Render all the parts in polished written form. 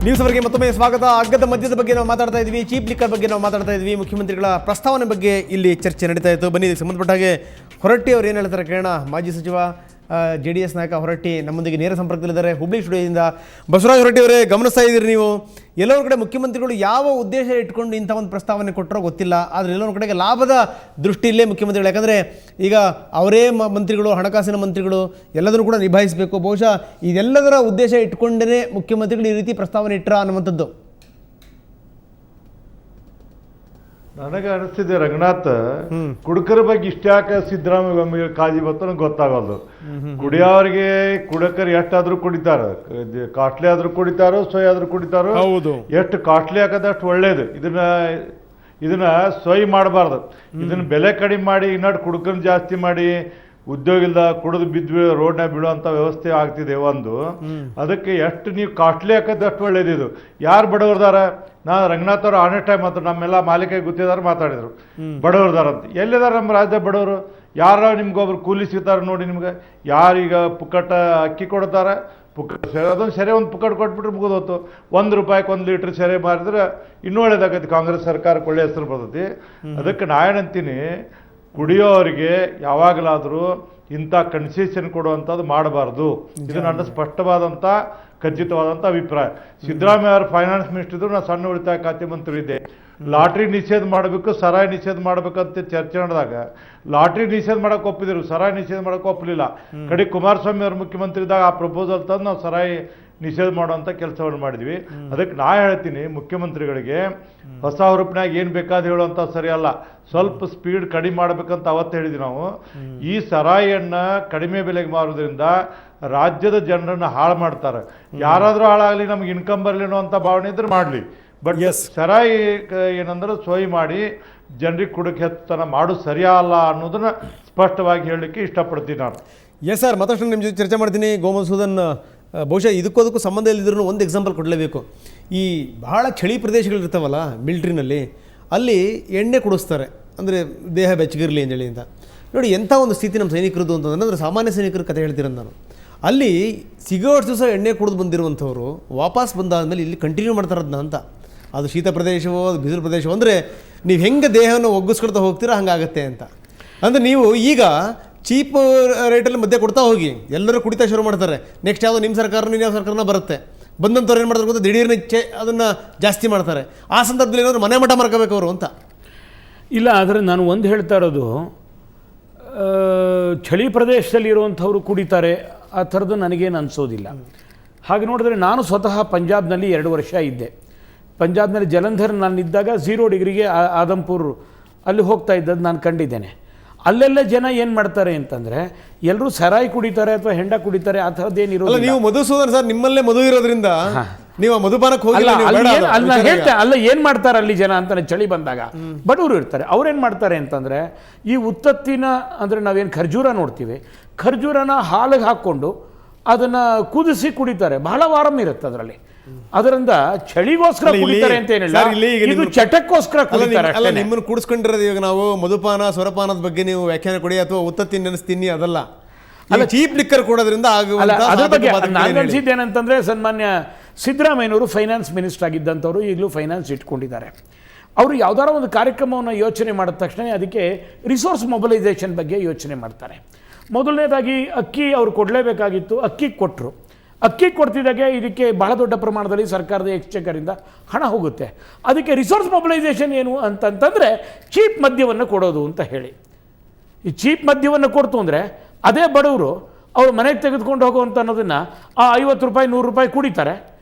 News ಅವರಿಗೆ ಮತ್ತೊಮ್ಮೆ ಸ್ವಾಗತ. ಅಗ್ಗದ ಮದ್ಯದ ಬಗ್ಗೆ ನಾವು ಮಾತಾಡ್ತಾ ಇದ್ವಿ, ಚೀಪ್ ಲಿಕ್ಕರ್ ಬಗ್ಗೆ ನಾವು ಮಾತಾಡ್ತಾ ಇದ್ವಿ, ಮುಖ್ಯಮಂತ್ರಿಗಳ ಪ್ರಸ್ತಾವನೆ ಬಗ್ಗೆ ಇಲ್ಲಿ ಚರ್ಚೆ ನಡೀತಾ ಇತ್ತು. ಬನ್ನಿ, ಇದಕ್ಕೆ ಸಂಬಂಧಪಟ್ಟ ಹಾಗೆ ಹೊರಟ್ಟಿ ಅವರು ಏನು ಹೇಳ್ತಾರೆ ಕೇಳೋಣ. ಮಾಜಿ ಸಚಿವ JDS ನಾಯಕ ಹೊರಟ್ಟಿ ನಮ್ಮೊಂದಿಗೆ ನೇರ ಸಂಪರ್ಕದಲ್ಲಿದ್ದಾರೆ ಹುಬ್ಳಿ ಸ್ಟುಡಿಯೋದಿಂದ. ಬಸವರಾಜ ಹೊರಟ್ಟಿ ಅವರೇ, ಗಮನಿಸ್ತಾ ಇದ್ದೀರಿ ನೀವು, ಎಲ್ಲೊಂದು ಕಡೆ ಮುಖ್ಯಮಂತ್ರಿಗಳು ಯಾವ ಉದ್ದೇಶ ಇಟ್ಕೊಂಡು ಇಂಥ ಒಂದು ಪ್ರಸ್ತಾವನೆ ಕೊಟ್ಟರೋ ಗೊತ್ತಿಲ್ಲ, ಆದರೆ ಎಲ್ಲೊಂದು ಕಡೆಗೆ ಲಾಭದ ದೃಷ್ಟಿಯಲ್ಲೇ ಮುಖ್ಯಮಂತ್ರಿಗಳು, ಯಾಕಂದರೆ ಈಗ ಅವರೇ ಮಂತ್ರಿಗಳು, ಹಣಕಾಸಿನ ಮಂತ್ರಿಗಳು ಎಲ್ಲದನ್ನು ಕೂಡ ನಿಭಾಯಿಸಬೇಕು. ಬಹುಶಃ ಇದೆಲ್ಲದರ ಉದ್ದೇಶ ಇಟ್ಕೊಂಡೇ ಮುಖ್ಯಮಂತ್ರಿಗಳು ಈ ರೀತಿ ಪ್ರಸ್ತಾವನೆ ಇಟ್ಟರ ಅನ್ನುವಂಥದ್ದು. ನನಗೆ ಅನಿಸ್ತಿದೆ ರಂಗನಾಥ್, ಕುಡುಕರ ಬಗ್ಗೆ ಇಷ್ಟ್ಯಾಕೆ ಸಿದ್ದರಾಮಯ್ಯ ಕಾಳಜಿ ಬರ್ತನೋ ಗೊತ್ತಾಗಲ್ದು. ಕುಡಿಯೋರಿಗೆ ಕುಡಕರು ಎಷ್ಟಾದ್ರೂ ಕುಡಿತಾರ, ಕಾಸ್ಟ್ಲಿ ಆದ್ರೂ ಕುಡಿತಾರೋ, ಸೊಯ್ ಆದ್ರೂ ಕುಡಿತಾರೋ. ಎಷ್ಟು ಕಾಸ್ಟ್ಲಿ ಆಗದಷ್ಟು ಒಳ್ಳೇದು. ಇದನ್ನ ಸೊಯ್ ಮಾಡಬಾರ್ದು. ಇದನ್ನ ಬೆಲೆ ಕಡಿಮೆ ಮಾಡಿ ಇನ್ನಷ್ಟು ಕುಡುಕನ್ ಜಾಸ್ತಿ ಮಾಡಿ ಉದ್ಯೋಗ ಇಲ್ದ ಕುಡಿದು ಬಿದ್ದು ರೋಡ್ನಾಗ ಬೀಳುವಂಥ ವ್ಯವಸ್ಥೆ ಆಗ್ತಿದೆ ಒಂದು. ಅದಕ್ಕೆ ಎಷ್ಟು ನೀವು ಕಾಸ್ಟ್ಲಿ ಹಾಕೋದು ಅಷ್ಟು ಒಳ್ಳೇದಿದು. ಯಾರು ಬಡವ್ರದಾರ? ನಾನು ರಂಗನಾಥ್ ಅವರು ಆನೆ ಟೈಮ್ ಮಾತ್ರ ನಮ್ಮೆಲ್ಲ ಮಾಲೀಕ ಗುತ್ತಿದಾರ ಮಾತಾಡಿದ್ರು, ಬಡವ್ರದಾರ ಅಂತ. ಎಲ್ಲಿದಾರ ನಮ್ಮ ರಾಜ್ಯದ ಬಡವರು? ಯಾರ ನಿಮ್ಗೊಬ್ರು ಕೂಲಿ ಸಿಗ್ತಾರೆ ನೋಡಿ ನಿಮ್ಗೆ? ಯಾರೀಗ ಪುಕ್ಕಟ ಅಕ್ಕಿ ಕೊಡ್ತಾರೆ, ಅದೊಂದು ಸೆರೆ ಒಂದು ಪುಕ್ಕಟ್ ಕೊಟ್ಬಿಟ್ರೆ ಮುಗಿದೋತು. ₹1 1 ಲೀಟ್ರ್ ಸೆರೆ ಮಾರಿದ್ರೆ ಇನ್ನೂ ಒಳ್ಳೇದಾಗತ್ತೆ. ಕಾಂಗ್ರೆಸ್ ಸರ್ಕಾರಕ್ಕೆ ಒಳ್ಳೆ ಹೆಸರು ಬರ್ತೈತಿ. ಅದಕ್ಕೆ ನಾಯಣಂತೀನಿ, ಕುಡಿಯೋರಿಗೆ ಯಾವಾಗಲಾದರೂ ಇಂಥ ಕನ್ಸೆಷನ್ ಕೊಡುವಂಥದ್ದು ಮಾಡಬಾರ್ದು. ಇದು ನನ್ನ ಸ್ಪಷ್ಟವಾದಂಥ ಖಚಿತವಾದಂಥ ಅಭಿಪ್ರಾಯ. ಸಿದ್ದರಾಮಯ್ಯ ಅವರು ಫೈನಾನ್ಸ್ ಮಿನಿಸ್ಟರ್ ಇದ್ರು, ನಾನು ಸಣ್ಣ ಉಳಿತಾಯ ಖಾತೆ ಮಂತ್ರಿ ಇದ್ದೆ. ಲಾಟ್ರಿ ನಿಷೇಧ ಮಾಡಬೇಕು, ಸರಾಯಿ ನಿಷೇಧ ಮಾಡಬೇಕಂತ ಚರ್ಚೆ ನಡೆದಾಗ ಲಾಟ್ರಿ ನಿಷೇಧ ಮಾಡೋಕೆ ಒಪ್ಪಿದ್ರು, ಸರಾಯಿ ನಿಷೇಧ ಮಾಡೋಕೆ ಒಪ್ಪಲಿಲ್ಲ. ಕಡೆ ಕುಮಾರಸ್ವಾಮಿ ಅವರು ಮುಖ್ಯಮಂತ್ರಿ ಇದ್ದಾಗ ಆ ಪ್ರಪೋಸಲ್ ತಂದು ನಾವು ಸರಾಯಿ ನಿಷೇಧ ಮಾಡುವಂಥ ಕೆಲಸವನ್ನು ಮಾಡಿದ್ವಿ. ಅದಕ್ಕೆ ನಾ ಹೇಳ್ತೀನಿ, ಮುಖ್ಯಮಂತ್ರಿಗಳಿಗೆ ಹೊಸ ಹುರುಪಿನಾಗ ಏನು ಬೇಕಾದ ಹೇಳುವಂಥ ಸರಿ ಅಲ್ಲ, ಸ್ವಲ್ಪ ಸ್ಪೀಡ್ ಕಡಿಮೆ ಮಾಡ್ಬೇಕಂತ ಅವತ್ತು ಹೇಳಿದ್ವಿ ನಾವು. ಈ ಸರಾಯಿಯನ್ನು ಕಡಿಮೆ ಬೆಲೆಗೆ ಮಾರೋದ್ರಿಂದ ರಾಜ್ಯದ ಜನರನ್ನು ಹಾಳು ಮಾಡ್ತಾರೆ. ಯಾರಾದರೂ ಹಾಳಾಗಲಿ, ನಮ್ಗೆ ಇನ್ಕಮ್ ಬರಲಿ ಅನ್ನುವಂಥ ಭಾವನೆ ಇದ್ರೆ ಮಾಡಲಿ. ಬಟ್ ಸರಾಯಿ ಏನಂದ್ರೆ ಸೋಯಿ ಮಾಡಿ ಜನರಿಗೆ ಕುಡಕ್ಕೆ ಹೆತ್ತನ ಮಾಡೋದು ಸರಿಯಲ್ಲ ಅನ್ನೋದನ್ನ ಸ್ಪಷ್ಟವಾಗಿ ಹೇಳಲಿಕ್ಕೆ ಇಷ್ಟಪಡ್ತೀನಿ ನಾನು. ಎಸ್ ಸರ್, ಮತ್ತಷ್ಟು ನಿಮ್ಮ ಜೊತೆ ಚರ್ಚೆ ಮಾಡ್ತೀನಿ. ಗೋಮಸೂದನ್, ಬಹುಶಃ ಇದಕ್ಕೂ ಸಂಬಂಧ ಇಲ್ಲದಿದ್ರು ಒಂದು ಎಕ್ಸಾಂಪಲ್ ಕೊಡಲೇಬೇಕು. ಈ ಬಹಳ ಚಳಿ ಪ್ರದೇಶಗಳಿರ್ತಾವಲ್ಲ ಮಿಲ್ಟ್ರಿನಲ್ಲಿ, ಅಲ್ಲಿ ಎಣ್ಣೆ ಕುಡಿಸ್ತಾರೆ, ಅಂದರೆ ದೇಹ ಬೆಚ್ಚಗಿರಲಿ ಅಂತೇಳಿ ಅಂತ. ನೋಡಿ ಎಂಥ ಒಂದು ಸ್ಥಿತಿ ನಮ್ಮ ಸೈನಿಕರದ್ದು ಅಂತಂದರೆ, ಸಾಮಾನ್ಯ ಸೈನಿಕರ ಕಥೆ ಹೇಳ್ತಿರೋದು ನಾನು. ಅಲ್ಲಿ ಸಿಗೋಷ್ಟು ದಿವಸ ಎಣ್ಣೆ ಕುಡಿದು ಬಂದಿರುವಂಥವ್ರು ವಾಪಸ್ ಬಂದಾದಮೇಲೆ ಇಲ್ಲಿ ಕಂಟಿನ್ಯೂ ಮಾಡ್ತಾರದನ್ನ ಅಂತ. ಅದು ಶೀತ ಪ್ರದೇಶವೋ, ಅದು ಬಿಸಿಲು ಪ್ರದೇಶವೋ, ಅಂದರೆ ನೀವು ಹೆಂಗೆ ದೇಹವನ್ನು ಒಗ್ಗಿಸ್ಕೊಳ್ತಾ ಹೋಗ್ತೀರಾ ಹಂಗಾಗತ್ತೆ ಅಂತ. ಅಂದರೆ ನೀವು ಈಗ ಚೀಪ್ ರೇಟಲ್ಲಿ ಮದ್ಯ ಕೊಡ್ತಾ ಹೋಗಿ ಎಲ್ಲರೂ ಕುಡಿತಾ ಶುರು ಮಾಡ್ತಾರೆ. ನೆಕ್ಸ್ಟ್ ಯಾವುದೋ ನಿಮ್ಮ ಸರ್ಕಾರನೂ ಯಾವ ಸರ್ಕಾರನ ಬರುತ್ತೆ, ಬಂದಂಥವ್ರು ಏನು ಮಾಡ್ತಾರೆ ಗೊತ್ತಾ, ದಿಢೀರ್ನ ಅದನ್ನು ಜಾಸ್ತಿ ಮಾಡ್ತಾರೆ. ಆ ಸಂದರ್ಭದಲ್ಲಿ ಏನಾದ್ರು ಮನೆ ಮಠ ಮಾಡ್ಕೋಬೇಕು ಅವರು ಅಂತ. ಇಲ್ಲ, ಆದರೆ ನಾನು ಒಂದು ಹೇಳ್ತಾ ಇರೋದು, ಚಳಿ ಪ್ರದೇಶದಲ್ಲಿ ಇರುವಂಥವ್ರು ಕುಡಿತಾರೆ ಆ ಥರದ್ದು ನನಗೇನು ಅನಿಸೋದಿಲ್ಲ. ಹಾಗೆ ನೋಡಿದ್ರೆ ನಾನು ಸ್ವತಃ ಪಂಜಾಬ್ನಲ್ಲಿ 2 ವರ್ಷ ಇದ್ದೆ. ಪಂಜಾಬ್ನಲ್ಲಿ ಜಲಂಧರ್ ನಾನಿದ್ದಾಗ 0 ಡಿಗ್ರಿಗೆ ಆದಂಪುರ್ ಅಲ್ಲಿ ಹೋಗ್ತಾ ಇದ್ದದ್ದು ನಾನು ಕಂಡಿದ್ದೇನೆ. ಅಲ್ಲೆಲ್ಲ ಜನ ಏನು ಮಾಡ್ತಾರೆ ಅಂತಂದರೆ, ಎಲ್ಲರೂ ಸರಾಯಿ ಕುಡಿತಾರೆ ಅಥವಾ ಹೆಂಡ ಕುಡಿತಾರೆ, ಆ ಥರದ್ದೇನಿರೋಲ್ಲ. ನೀವು ಮಧುಸೂದನ್ ಸರ್, ನಿಮ್ಮಲ್ಲೇ ಮಧು ಇರೋದ್ರಿಂದ ನೀವು ಮಧುಪಾನಕ್ಕೆ ಹೋಗಿಲ್ಲ. ಅಲ್ಲ, ಏನು ಮಾಡ್ತಾರೆ ಅಲ್ಲಿ ಜನ ಅಂತಾನೆ, ಚಳಿ ಬಂದಾಗ ಬಡವರು ಇರ್ತಾರೆ. ಅವ್ರೇನು ಮಾಡ್ತಾರೆ ಅಂತಂದರೆ, ಈ ಉತ್ತತ್ತಿನ ಅಂದರೆ ನಾವೇನು ಖರ್ಜೂರ ನೋಡ್ತೀವಿ, ಖರ್ಜೂರನ ಹಾಲಿಗೆ ಹಾಕ್ಕೊಂಡು ಅದನ್ನು ಕುದಿಸಿ ಕುಡಿತಾರೆ. ಬಹಳ ವಾರಂ ಇರುತ್ತೆ ಅದರಲ್ಲಿ. ಅದರಿಂದ ಚಳಿಗೋಸ್ಕರ ಕುಡಿತಾರೆ ಅಂತ ಏನಿಲ್ಲ, ಇದು ಚಟಕ್ಕೋಸ್ಕರ ಕುಡಿತಾರೆ. ಅಲ್ಲ, ನಿಮ್ಮನ್ನು ಕೂಡಿಸ್ಕೊಂಡಿರೋದು ಈಗ ನಾವು ಮಧುಪಾನ ಸ್ವರಪಾನದ ಬಗ್ಗೆ ನೀವು ವ್ಯಾಖ್ಯಾನ ಕೊಡಿ ಅಥವಾ ಉತ್ತತ್ತಿ ನೆನೆಸ್ತೀನಿ, ಅದಲ್ಲ. ಅಲ್ಲ, ಚೀಪ್ ಲಿಕ್ಕರ್ ಕೊಡೋದ್ರಿಂದ ಅದ್ರ ಬಗ್ಗೆ ನಾನು ಅನಿಸಿದ್ದೇನಂತಂದ್ರೆ, ಸನ್ಮಾನ್ಯ ಸಿದ್ದರಾಮಯ್ಯನವರು ಫೈನಾನ್ಸ್ ಮಿನಿಸ್ಟರ್ ಆಗಿದ್ದಂಥವ್ರು ಈಗಲೂ ಫೈನಾನ್ಸ್ ಇಟ್ಕೊಂಡಿದ್ದಾರೆ. ಅವರು ಯಾವ್ದಾರ ಒಂದು ಕಾರ್ಯಕ್ರಮವನ್ನು ಯೋಚನೆ ಮಾಡಿದ ತಕ್ಷಣ ಅದಕ್ಕೆ ರಿಸೋರ್ಸ್ ಮೊಬಿಲೈಸೇಷನ್ ಬಗ್ಗೆ ಯೋಚನೆ ಮಾಡ್ತಾರೆ. ಮೊದಲನೇದಾಗಿ ಅಕ್ಕಿ ಅವರು ಕೊಡಲೇಬೇಕಾಗಿತ್ತು, ಅಕ್ಕಿ ಕೊಟ್ಟರು. ಅಕ್ಕಿ ಕೊಡ್ತಿದ್ದಾಗೆ ಇದಕ್ಕೆ ಬಹಳ ದೊಡ್ಡ ಪ್ರಮಾಣದಲ್ಲಿ ಸರ್ಕಾರದ ಎಕ್ಸ್ಚೇಕರಿಂದ ಹಣ ಹೋಗುತ್ತೆ. ಅದಕ್ಕೆ ರಿಸೋರ್ಸ್ ಮೊಬಿಲೈಸೇಷನ್ ಏನು ಅಂತಂತಂದರೆ ಚೀಪ್ ಮದ್ಯವನ್ನು ಕೊಡೋದು ಅಂತ ಹೇಳಿ. ಈ ಚೀಪ್ ಮದ್ಯವನ್ನು ಕೊಡ್ತು ಅಂದರೆ ಅದೇ ಬಡವರು ಅವರು ಮನೆಗೆ ತೆಗೆದುಕೊಂಡು ಹೋಗುವಂಥ ಅನ್ನೋದನ್ನು ಆ ₹50 ₹100 ಕುಡಿತಾರೆ.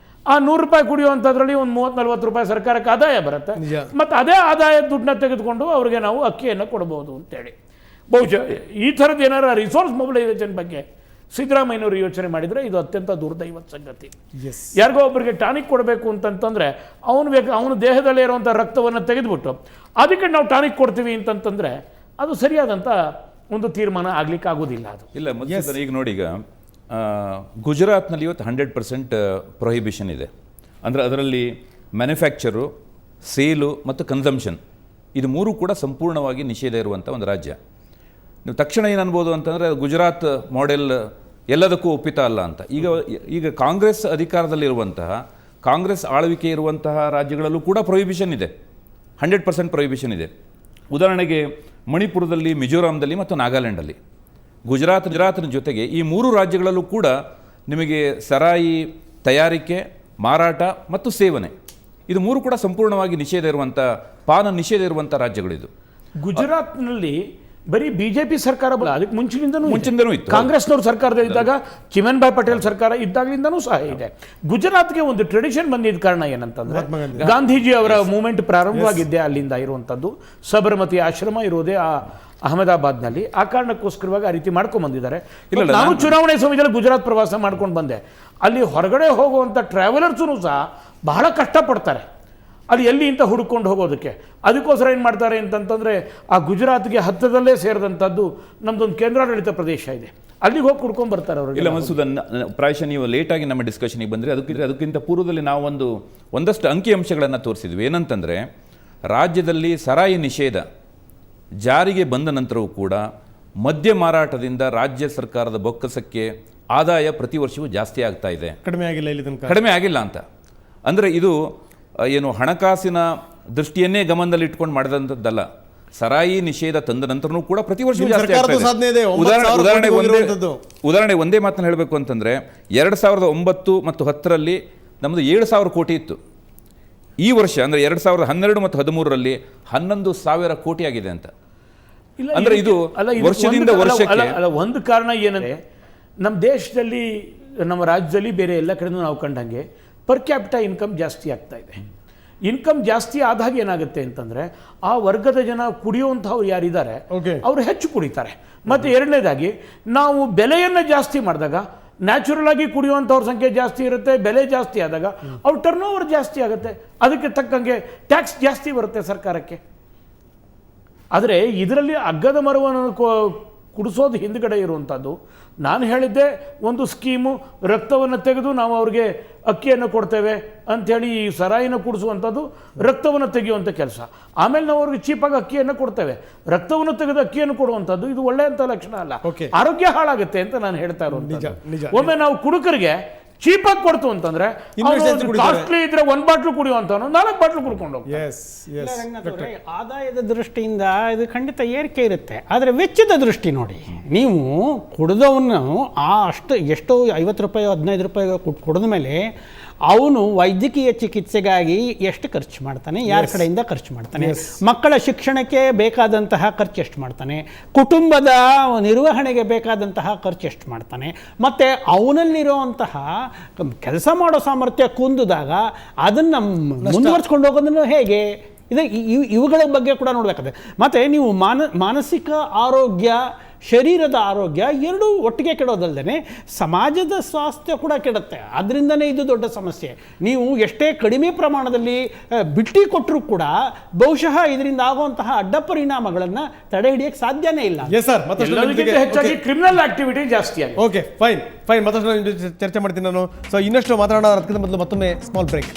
ಆ ₹100 ಕುಡಿಯುವಂಥದ್ರಲ್ಲಿ ಒಂದು ₹30-40 ಸರ್ಕಾರಕ್ಕೆ ಆದಾಯ ಬರುತ್ತೆ. ಮತ್ತು ಅದೇ ಆದಾಯದ ದುಡ್ಡನ್ನ ತೆಗೆದುಕೊಂಡು ಅವ್ರಿಗೆ ನಾವು ಅಕ್ಕಿಯನ್ನು ಕೊಡ್ಬೋದು ಅಂತೇಳಿ. ಬಹುಶಃ ಈ ಥರದ್ದು ಏನಾರ ರಿಸೋರ್ಸ್ ಮೊಬಿಲೈಸೇಷನ್ ಬಗ್ಗೆ ಸಿದ್ದರಾಮಯ್ಯನವರು ಯೋಚನೆ ಮಾಡಿದರೆ ಇದು ಅತ್ಯಂತ ದುರ್ದೈವದ ಸಂಗತಿ. ಯಾರಿಗೋ ಒಬ್ಬರಿಗೆ ಟಾನಿಕ್ ಕೊಡಬೇಕು ಅಂತಂತಂದರೆ ಅವನ ದೇಹದಲ್ಲೇ ಇರುವಂಥ ರಕ್ತವನ್ನು ತೆಗೆದುಬಿಟ್ಟು ಅದಕ್ಕೆ ನಾವು ಟಾನಿಕ್ ಕೊಡ್ತೀವಿ ಅಂತಂತಂದರೆ ಅದು ಸರಿಯಾದಂಥ ಒಂದು ತೀರ್ಮಾನ ಆಗ್ಲಿಕ್ಕೆ ಆಗೋದಿಲ್ಲ. ಅದು ಇಲ್ಲ. ಈಗ ನೋಡಿ, ಈಗ ಗುಜರಾತ್ನಲ್ಲಿ ಇವತ್ತು 100% ಪ್ರೊಹಿಬಿಷನ್ ಇದೆ. ಅಂದರೆ ಅದರಲ್ಲಿ ಮ್ಯಾನುಫ್ಯಾಕ್ಚರು, ಸೇಲು ಮತ್ತು ಕನ್ಸಂಪ್ಷನ್ ಇದು 3 ಕೂಡ ಸಂಪೂರ್ಣವಾಗಿ ನಿಷೇಧ ಇರುವಂಥ ಒಂದು ರಾಜ್ಯ. ನೀವು ತಕ್ಷಣ ಏನು ಅನ್ಬೋದು ಅಂತಂದರೆ ಗುಜರಾತ್ ಮಾಡೆಲ್ ಎಲ್ಲದಕ್ಕೂ ಒಪ್ಪಿತ ಅಲ್ಲ ಅಂತ. ಈಗ ಕಾಂಗ್ರೆಸ್ ಅಧಿಕಾರದಲ್ಲಿರುವಂತಹ ಕಾಂಗ್ರೆಸ್ ಆಳ್ವಿಕೆ ಇರುವಂತಹ ರಾಜ್ಯಗಳಲ್ಲೂ ಕೂಡ ಪ್ರೊಹಿಬಿಷನ್ ಇದೆ, 100% ಪ್ರೊಹಿಬಿಷನ್ ಇದೆ. ಉದಾಹರಣೆಗೆ ಮಣಿಪುರದಲ್ಲಿ, ಮಿಜೋರಾಂದಲ್ಲಿ ಮತ್ತು ನಾಗಾಲ್ಯಾಂಡಲ್ಲಿ. ಗುಜರಾತ್ನ ಜೊತೆಗೆ ಈ 3 ರಾಜ್ಯಗಳಲ್ಲೂ ಕೂಡ ನಿಮಗೆ ಸರಾಯಿ ತಯಾರಿಕೆ, ಮಾರಾಟ ಮತ್ತು ಸೇವನೆ, ಇದು 3 ಕೂಡ ಸಂಪೂರ್ಣವಾಗಿ ನಿಷೇಧ ಇರುವಂಥ, ಪಾನ ನಿಷೇಧ ಇರುವಂಥ ರಾಜ್ಯಗಳಿದು. ಗುಜರಾತ್ನಲ್ಲಿ ಬರೀ ಬಿಜೆಪಿ ಸರ್ಕಾರ ಅದಕ್ಕೆ ಮುಂಚಿನಿಂದನೂ ಇತ್ತು. ಕಾಂಗ್ರೆಸ್ನವ್ರ ಸರ್ಕಾರದಲ್ಲಿದ್ದಾಗ, ಚಿಮನ್ಭಾಯ್ ಪಟೇಲ್ ಸರ್ಕಾರ ಇದ್ದಾಗಲಿಂದನೂ ಸಹ ಇದೆ. ಗುಜರಾತ್ಗೆ ಒಂದು ಟ್ರೆಡಿಷನ್ ಬಂದಿದ್ದ ಕಾರಣ ಏನಂತಂದ್ರೆ, ಗಾಂಧೀಜಿ ಅವರ ಮೂವ್ಮೆಂಟ್ ಪ್ರಾರಂಭವಾಗಿದ್ದೆ ಅಲ್ಲಿಂದ ಇರುವಂಥದ್ದು. ಸಬರಮತಿ ಆಶ್ರಮ ಇರೋದೇ ಅಹಮದಾಬಾದ್ನಲ್ಲಿ. ಆ ಕಾರಣಕ್ಕೋಸ್ಕರವಾಗಿ ಆ ರೀತಿ ಮಾಡ್ಕೊಂಡು ಬಂದಿದ್ದಾರೆ. ನಾನು ಚುನಾವಣೆ ಸಮಯದಲ್ಲಿ ಗುಜರಾತ್ ಪ್ರವಾಸ ಮಾಡ್ಕೊಂಡು ಬಂದೆ. ಅಲ್ಲಿ ಹೊರಗಡೆ ಹೋಗುವಂಥ ಟ್ರಾವೆಲರ್ಸೂ ಸಹ ಬಹಳ ಕಷ್ಟಪಡ್ತಾರೆ ಅಲ್ಲಿ ಎಲ್ಲಿ ಅಂತ ಹುಡುಕೊಂಡು ಹೋಗೋದಕ್ಕೆ. ಅದಕ್ಕೋಸ್ಕರ ಏನು ಮಾಡ್ತಾರೆ ಅಂತಂತಂದರೆ, ಆ ಗುಜರಾತ್ಗೆ ಹತ್ತಿರದಲ್ಲೇ ಸೇರಿದಂಥದ್ದು ನಮ್ಮದೊಂದು ಕೇಂದ್ರಾಡಳಿತ ಪ್ರದೇಶ ಇದೆ, ಅಲ್ಲಿಗೆ ಹೋಗಿ ಕುಡ್ಕೊಂಡು ಬರ್ತಾರೆ ಅವರು. ಇಲ್ಲ ಮಸೂದನ್, ಪ್ರಾಯಶಃ ನೀವು ಲೇಟಾಗಿ ನಮ್ಮ ಡಿಸ್ಕಷನಿಗೆ ಬಂದರೆ, ಅದಕ್ಕಿಂತ ಪೂರ್ವದಲ್ಲಿ ನಾವು ಒಂದಷ್ಟು ಅಂಕಿಅಂಶಗಳನ್ನು ತೋರಿಸಿದ್ವಿ. ಏನಂತಂದರೆ, ರಾಜ್ಯದಲ್ಲಿ ಸರಾಯಿ ನಿಷೇಧ ಜಾರಿಗೆ ಬಂದ ನಂತರವೂ ಕೂಡ ಮದ್ಯ ಮಾರಾಟದಿಂದ ರಾಜ್ಯ ಸರ್ಕಾರದ ಬೊಕ್ಕಸಕ್ಕೆ ಆದಾಯ ಪ್ರತಿ ವರ್ಷವೂ ಜಾಸ್ತಿ ಆಗ್ತಾ ಇದೆ, ಕಡಿಮೆ ಆಗಿಲ್ಲ ಅಂತ. ಅಂದರೆ ಇದು ಏನು ಹಣಕಾಸಿನ ದೃಷ್ಟಿಯನ್ನೇ ಗಮನದಲ್ಲಿ ಇಟ್ಕೊಂಡು ಮಾಡಿದಂಥದ್ದಲ್ಲ. ಸರಾಯಿ ನಿಷೇಧ ತಂದ ನಂತರನೂ ಕೂಡ ಪ್ರತಿ ವರ್ಷವೂ ಜಾಸ್ತಿ ಆಗ್ತಾ ಇದೆ. ಉದಾಹರಣೆ ಒಂದೇ ಮಾತನ್ನು ಹೇಳಬೇಕು ಅಂತಂದರೆ, 2009 ಮತ್ತು 10ರಲ್ಲಿ ನಮ್ಮದು 7,000 ಕೋಟಿ ಇತ್ತು. ಈ ವರ್ಷ ಅಂದರೆ 2012 ಮತ್ತು 13ರಲ್ಲಿ 11,000 ಕೋಟಿ ಆಗಿದೆ ಅಂತ. ಅಂದ್ರೆ ಇದು ವರ್ಷದಿಂದ ವರ್ಷಕ್ಕೆ ಒಂದು ಕಾರಣ ಏನಂದ್ರೆ, ನಮ್ಮ ದೇಶದಲ್ಲಿ, ನಮ್ಮ ರಾಜ್ಯದಲ್ಲಿ, ಬೇರೆ ಎಲ್ಲ ಕಡೆನೂ ನಾವು ಕಂಡಂಗೆ ಪರ್ ಕ್ಯಾಪಿಟಾ ಇನ್ಕಮ್ ಜಾಸ್ತಿ ಆಗ್ತಾ ಇದೆ. ಇನ್ಕಮ್ ಜಾಸ್ತಿ ಆದಾಗ ಏನಾಗುತ್ತೆ ಅಂತಂದ್ರೆ, ಆ ವರ್ಗದ ಜನ ಕುಡಿಯುವಂಥವ್ರು ಯಾರಿದ್ದಾರೆ ಅವರು ಹೆಚ್ಚು ಕುಡಿತಾರೆ. ಮತ್ತು ಎರಡನೇದಾಗಿ, ನಾವು ಬೆಲೆಯನ್ನು ಜಾಸ್ತಿ ಮಾಡಿದಾಗ ನ್ಯಾಚುರಲ್ ಆಗಿ ಕುಡಿಯುವಂಥವ್ರ ಸಂಖ್ಯೆ ಜಾಸ್ತಿ ಇರುತ್ತೆ. ಬೆಲೆ ಜಾಸ್ತಿ ಆದಾಗ ಅವ್ರ ಟರ್ನ್ ಓವರ್ ಜಾಸ್ತಿ ಆಗುತ್ತೆ, ಅದಕ್ಕೆ ತಕ್ಕಂಗೆ ಟ್ಯಾಕ್ಸ್ ಜಾಸ್ತಿ ಬರುತ್ತೆ ಸರ್ಕಾರಕ್ಕೆ. ಆದರೆ ಇದರಲ್ಲಿ ಅಗ್ಗದ ಮರವನ್ನು ಕುಡಿಸೋದು ಹಿಂದ್ಗಡೆ ಇರುವಂಥದ್ದು. ನಾನು ಹೇಳಿದ್ದೆ, ಒಂದು ಸ್ಕೀಮು, ರಕ್ತವನ್ನು ತೆಗೆದು ನಾವು ಅವ್ರಿಗೆ ಅಕ್ಕಿಯನ್ನು ಕೊಡ್ತೇವೆ ಅಂಥೇಳಿ ಈ ಸರಾಯಿನ ಕುಡಿಸುವಂಥದ್ದು ರಕ್ತವನ್ನು ತೆಗೆಯುವಂಥ ಕೆಲಸ. ಆಮೇಲೆ ನಾವು ಅವ್ರಿಗೆ ಚೀಪಾಗಿ ಅಕ್ಕಿಯನ್ನು ಕೊಡ್ತೇವೆ. ರಕ್ತವನ್ನು ತೆಗೆದು ಅಕ್ಕಿಯನ್ನು ಕೊಡುವಂಥದ್ದು ಇದು ಒಳ್ಳೆಯಂಥ ಲಕ್ಷಣ ಅಲ್ಲ, ಆರೋಗ್ಯ ಹಾಳಾಗುತ್ತೆ ಅಂತ ನಾನು ಹೇಳ್ತಾ ಇರೋದು. ಒಮ್ಮೆ ನಾವು ಕುಡುಕರಿಗೆ ಚೀಪಾಗಿ ಕೊಡ್ತು ಅಂತಂದ್ರೆ, ಕಾಸ್ಟ್ಲಿ ಇದ್ರೆ 1 ಬಾಟ್ಲು ಕುಡಿಯುವಂತವನು 4 ಬಾಟ್ಲು ಕುಡ್ಕೊಂಡು ಹೋಗ್ತಾರೆ. ಆದಾಯದ ದೃಷ್ಟಿಯಿಂದ ಇದು ಖಂಡಿತ ಏರಿಕೆ ಇರುತ್ತೆ, ಆದರೆ ವೆಚ್ಚದ ದೃಷ್ಟಿ ನೋಡಿ, ನೀವು ಕುಡಿದವನು ಎಷ್ಟೋ 50 ರೂಪಾಯಿ 15 ರೂಪಾಯಿ ಕುಡಿದ ಮೇಲೆ ಅವನು ವೈದ್ಯಕೀಯ ಚಿಕಿತ್ಸೆಗಾಗಿ ಎಷ್ಟು ಖರ್ಚು ಮಾಡ್ತಾನೆ, ಯಾರ ಕಡೆಯಿಂದ ಖರ್ಚು ಮಾಡ್ತಾನೆ, ಮಕ್ಕಳ ಶಿಕ್ಷಣಕ್ಕೆ ಬೇಕಾದಂತಹ ಖರ್ಚು ಎಷ್ಟು ಮಾಡ್ತಾನೆ, ಕುಟುಂಬದ ನಿರ್ವಹಣೆಗೆ ಬೇಕಾದಂತಹ ಖರ್ಚು ಎಷ್ಟು ಮಾಡ್ತಾನೆ, ಮತ್ತು ಅವನಲ್ಲಿರುವಂತಹ ಕೆಲಸ ಮಾಡೋ ಸಾಮರ್ಥ್ಯ ಕುಂದಿದಾಗ ಅದನ್ನು ಮುಂದುವರ್ಸ್ಕೊಂಡು ಹೋಗೋದನ್ನು ಹೇಗೆ, ಇವುಗಳ ಬಗ್ಗೆ ಕೂಡ ನೋಡಬೇಕಾಗುತ್ತೆ. ಮತ್ತು ನೀವು ಮಾನಸಿಕ ಆರೋಗ್ಯ, ಶರೀರದ ಆರೋಗ್ಯ ಎರಡೂ ಒಟ್ಟಿಗೆ ಕೆಡೋದಲ್ಲದೆ ಸಮಾಜದ ಸ್ವಾಸ್ಥ್ಯ ಕೂಡ ಕೆಡುತ್ತೆ. ಅದರಿಂದನೇ ಇದು ದೊಡ್ಡ ಸಮಸ್ಯೆ. ನೀವು ಎಷ್ಟೇ ಕಡಿಮೆ ಪ್ರಮಾಣದಲ್ಲಿ ಬಿಟ್ಟಿ ಕೊಟ್ಟರೂ ಕೂಡ ಬಹುಶಃ ಇದರಿಂದ ಆಗುವಂತಹ ಅಡ್ಡ ಪರಿಣಾಮಗಳನ್ನು ತಡೆ ಹಿಡಿಯಕ್ಕೆ ಸಾಧ್ಯನೇ ಇಲ್ಲ. ಹೆಚ್ಚಾಗಿ ಕ್ರಿಮಿನಲ್ ಆಕ್ಟಿವಿಟಿ ಜಾಸ್ತಿ ಆಗಿದೆ. Okay, fine. ಮತ್ತಷ್ಟು ಚರ್ಚೆ ಮಾಡ್ತೀನಿ ನಾನು. ಸೊ ಇನ್ನಷ್ಟು ಮಾತಾಡೋಣ. ಅದಕ್ಕಿಂತ ಮೊದಲು ಮತ್ತೊಮ್ಮೆ ಸ್ಮಾಲ್ ಬ್ರೇಕ್.